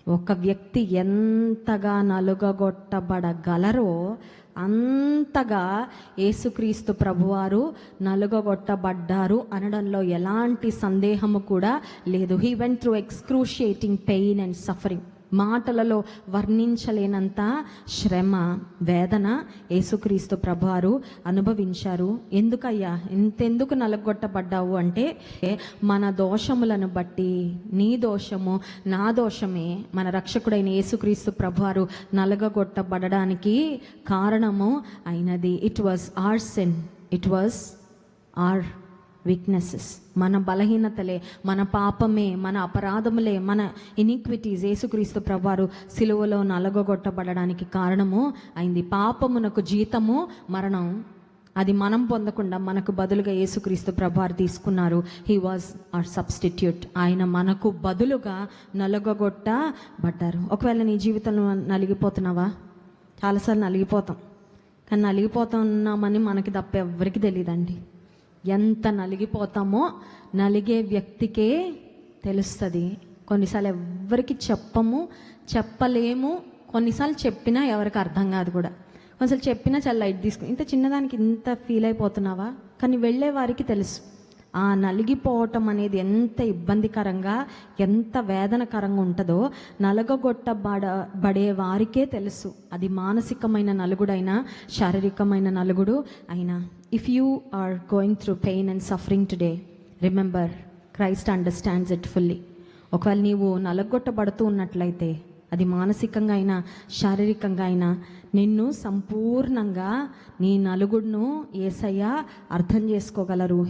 ఒక వ్యక్తి ఎంతగా నలుగగొట్టబడగలరో అంతగా యేసుక్రీస్తు ప్రభువారు నలుగగొట్టబడ్డారు అనడంలో ఎలాంటి సందేహము కూడా లేదు. He went through excruciating pain and suffering. మాటలలో వర్ణించలేనంత శ్రమ, వేదన యేసుక్రీస్తు ప్రభువారు అనుభవించారు. ఎందుకయ్యా ఇంతెందుకు నలగొట్టబడ్డావు అంటే, మన దోషములను బట్టి, నీ దోషము నా దోషమే మన రక్షకుడైన యేసుక్రీస్తు ప్రభువారు నలగొట్టబడడానికి కారణము అయినది. It was our sin, it was our weaknesses. మన బలహీనతలే, మన పాపమే, మన అపరాధములే, మన ఇనిక్విటీస్ యేసుక్రీస్తు ప్రభువారు సిలువలో నలగొట్టబడడానికి కారణము అయింది. పాపమునకు జీతము మరణం. అది మనం పొందకుండా మనకు బదులుగా యేసుక్రీస్తు ప్రభువారు తీసుకున్నారు. He was our substitute. ఆయన మనకు బదులుగా నలగొట్టబడ్డారు. ఒకవేళ నీ జీవితంలో నలిగిపోతున్నావా? చాలాసార్లు నలిగిపోతాం, కానీ నలిగిపోతున్నామని మనకి తప్ప ఎవరికి తెలియదండి. ఎంత నలిగిపోతామో నలిగే వ్యక్తికే తెలుస్తుంది. కొన్నిసార్లు ఎవరికి చెప్పలేము. కొన్నిసార్లు చెప్పినా ఎవరికి అర్థం కాదు కూడా. కొన్నిసార్లు చెప్పినా చాలా లైట్ తీసుకుని, ఇంత చిన్నదానికి ఇంత ఫీల్ అయిపోతున్నావా? కానీ వెళ్ళే వారికి తెలుసు ఆ నలిగిపోవటం అనేది ఎంత ఇబ్బందికరంగా, ఎంత వేదనకరంగా ఉంటుందో నలగొట్టబడే వారికే తెలుసు. అది మానసికమైన నలుగుడైనా, శారీరకమైన నలుగుడు అయినా. If you are going through pain and suffering today, remember Christ understands it fully. ఒకవేళ నీవు నలగొట్టబడుతూ ఉన్నట్లయితే, అది మానసికంగా అయినా శారీరకంగా అయినా, నిన్ను సంపూర్ణంగా నీ నలుగుడును యేసయ్య అర్థం చేసుకోగలరు.